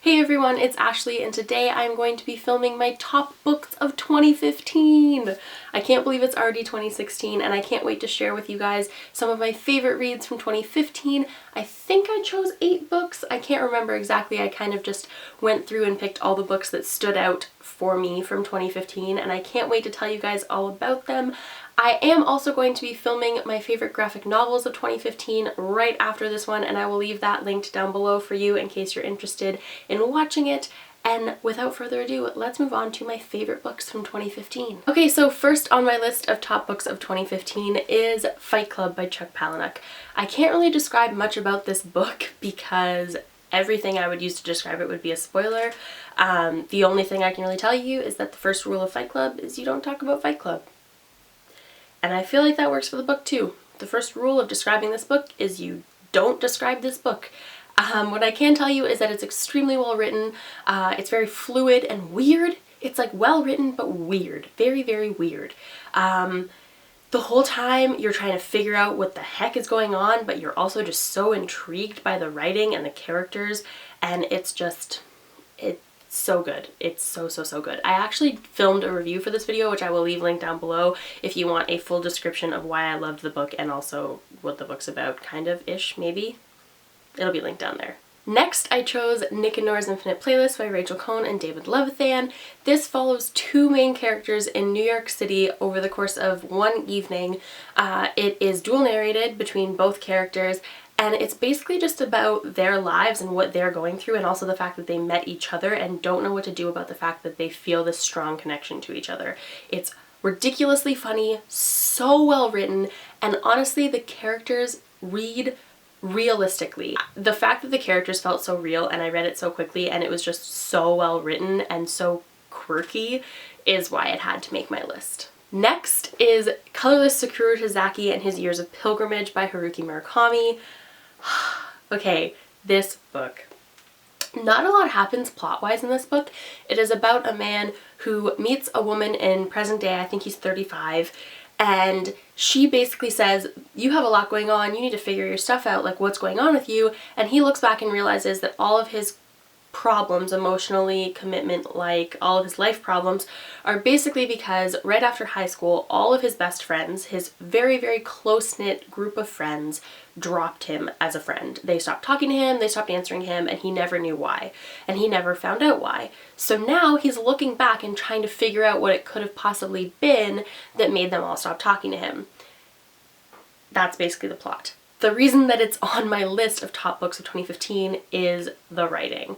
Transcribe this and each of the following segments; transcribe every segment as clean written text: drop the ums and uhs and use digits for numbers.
Hey everyone, it's Ashley and today I'm going to be filming my top books of 2015. I can't believe it's already 2016 and I can't wait to share with you guys some of my favorite reads from 2015. I think I chose 8 books. I can't remember exactly. I kind of just went through and picked all the books that stood out for me from 2015 and I can't wait to tell you guys all about them. I am also going to be filming my favorite graphic novels of 2015 right after this one, and I will leave that linked down below for you in case you're interested in watching it. And without further ado, let's move on to my favorite books from 2015. Okay, so first on my list of top books of 2015 is Fight Club by Chuck Palahniuk. I can't really describe much about this book because everything I would use to describe it would be a spoiler. The only thing I can really tell you is that the first rule of Fight Club is you don't talk about Fight Club. And I feel like that works for the book too. The first rule of describing this book is you don't describe this book. What I can tell you is that it's extremely well written. It's very fluid and weird. It's like well written but weird. Very, very weird. The whole time you're trying to figure out what the heck is going on, but you're also just so intrigued by the writing and the characters, and it's so good. It's so good. I actually filmed a review for this video, which I will leave linked down below if you want a full description of why I loved the book and also what the book's about, kind of ish, maybe. It'll be linked down there. Next, I chose Nick and Nora's Infinite Playlist by Rachel Cohn and David Levithan. This follows 2 main characters in New York City over the course of one evening. It is dual narrated between both characters, and it's basically just about their lives and what they're going through, and also the fact that they met each other and don't know what to do about the fact that they feel this strong connection to each other. It's ridiculously funny, so well written, and honestly the characters read realistically. The fact that the characters felt so real and I read it so quickly and it was just so well written and so quirky is why it had to make my list. Next is Colorless Tsukuru Tazaki and His Years of Pilgrimage by Haruki Murakami. Okay, this book. Not a lot happens plot-wise in this book. It is about a man who meets a woman in present day, I think he's 35, and she basically says, you have a lot going on, you need to figure your stuff out, like what's going on with you, and he looks back and realizes that all of his problems, emotionally, commitment, like all of his life problems, are basically because right after high school, all of his best friends, his very, very close-knit group of friends, dropped him as a friend. They stopped talking to him, they stopped answering him, and he never knew why. And he never found out why. So now he's looking back and trying to figure out what it could have possibly been that made them all stop talking to him. That's basically the plot. The reason that it's on my list of top books of 2015 is the writing.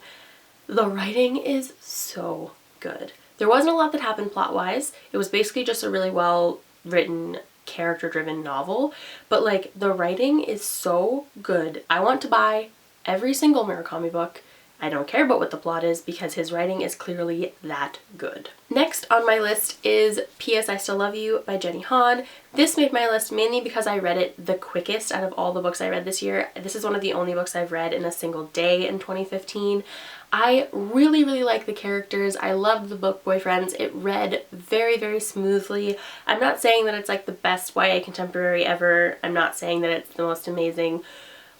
The writing is so good. There wasn't a lot that happened plot-wise. It was basically just a really well-written, character-driven novel, but like the writing is so good. I want to buy every single Murakami book. I don't care about what the plot is because his writing is clearly that good. Next on my list is P.S. I Still Love You by Jenny Han. This made my list mainly because I read it the quickest out of all the books I read this year. This is one of the only books I've read in a single day in 2015. I really, really like the characters. I loved the book Boyfriends. It read very, very smoothly. I'm not saying that it's like the best YA contemporary ever. I'm not saying that it's the most amazing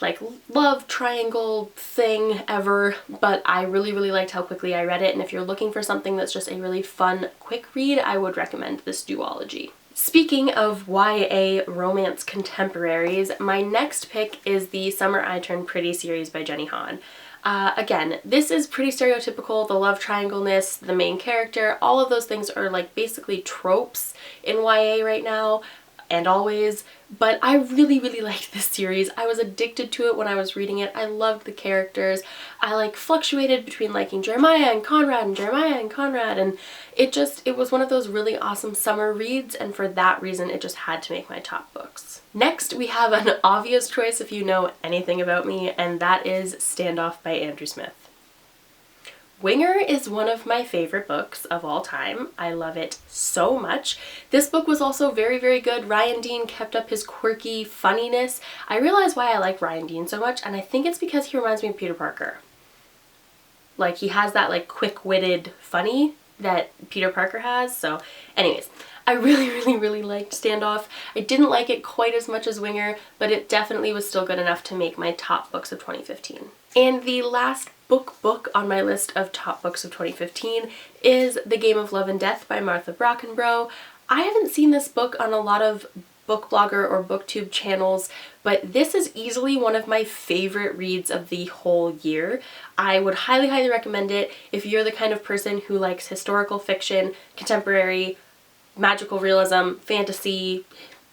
like love triangle thing ever, but I really, really liked how quickly I read it, and if you're looking for something that's just a really fun, quick read, I would recommend this duology. Speaking of YA romance contemporaries, my next pick is the Summer I Turned Pretty series by Jenny Han. Again, this is pretty stereotypical, the love triangle-ness, the main character, all of those things are like basically tropes in YA right now, and always, but I really, really liked this series. I was addicted to it when I was reading it. I loved the characters. I like fluctuated between liking Jeremiah and Conrad and Jeremiah and Conrad, and it was one of those really awesome summer reads, and for that reason it just had to make my top books. Next we have an obvious choice if you know anything about me, and that is Standoff by Andrew Smith. Winger is one of my favorite books of all time. I love it so much. This book was also very, very good. Ryan Dean kept up his quirky funniness. I realize why I like Ryan Dean so much, and I think it's because he reminds me of Peter Parker. Like, he has that like quick-witted funny that Peter Parker has. So anyways, I really liked Standoff. I didn't like it quite as much as Winger, but it definitely was still good enough to make my top books of 2015. And the last book on my list of top books of 2015 is The Game of Love and Death by Martha Brockenbrough. I haven't seen this book on a lot of book blogger or booktube channels, but this is easily one of my favorite reads of the whole year. I would highly recommend it if you're the kind of person who likes historical fiction, contemporary, magical realism, fantasy,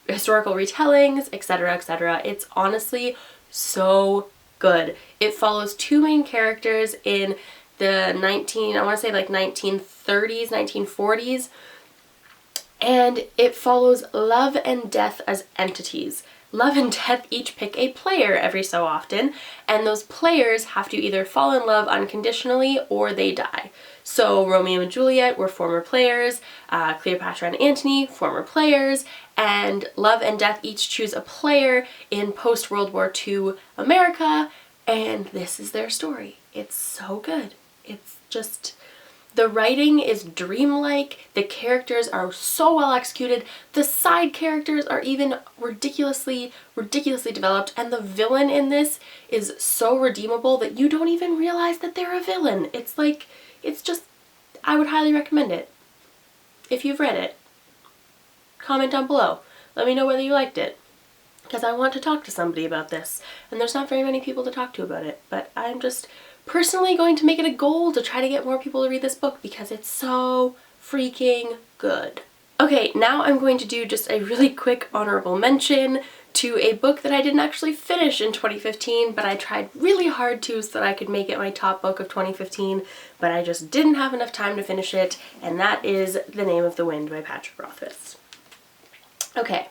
historical retellings, etc., etc. It's honestly so good. It follows two main characters in the 1930s, 1940s, and it follows love and death as entities. Love and death each pick a player every so often, and those players have to either fall in love unconditionally or they die. So Romeo and Juliet were former players, Cleopatra and Antony, former players, and Love and Death each choose a player in post-World War II America, and this is their story. It's so good. It's just... the writing is dreamlike, the characters are so well executed, the side characters are even ridiculously developed, and the villain in this is so redeemable that you don't even realize that they're a villain. It's like, it's just, I would highly recommend it. If you've read it, comment down below. Let me know whether you liked it, because I want to talk to somebody about this, and there's not very many people to talk to about it, but I'm just personally going to make it a goal to try to get more people to read this book because it's so freaking good. Okay, now I'm going to do just a really quick honorable mention to a book that I didn't actually finish in 2015, but I tried really hard to so that I could make it my top book of 2015, but I just didn't have enough time to finish it, and that is The Name of the Wind by Patrick Rothfuss. Okay,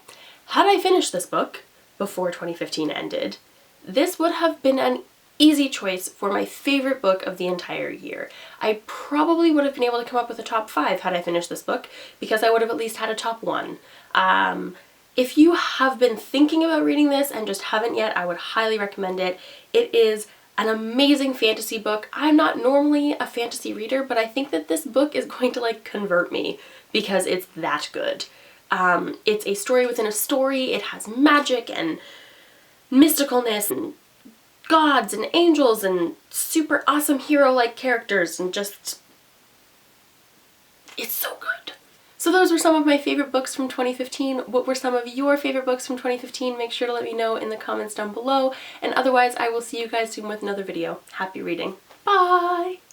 had I finished this book before 2015 ended, this would have been an easy choice for my favorite book of the entire year. I probably would have been able to come up with a top 5 had I finished this book, because I would have at least had a top 1. If you have been thinking about reading this and just haven't yet, I would highly recommend it. It is an amazing fantasy book. I'm not normally a fantasy reader, but I think that this book is going to like convert me because it's that good. It's a story within a story. It has magic and mysticalness and gods and angels and super awesome hero-like characters, and just, it's so good. So those were some of my favorite books from 2015. What were some of your favorite books from 2015? Make sure to let me know in the comments down below, and otherwise I will see you guys soon with another video. Happy reading. Bye!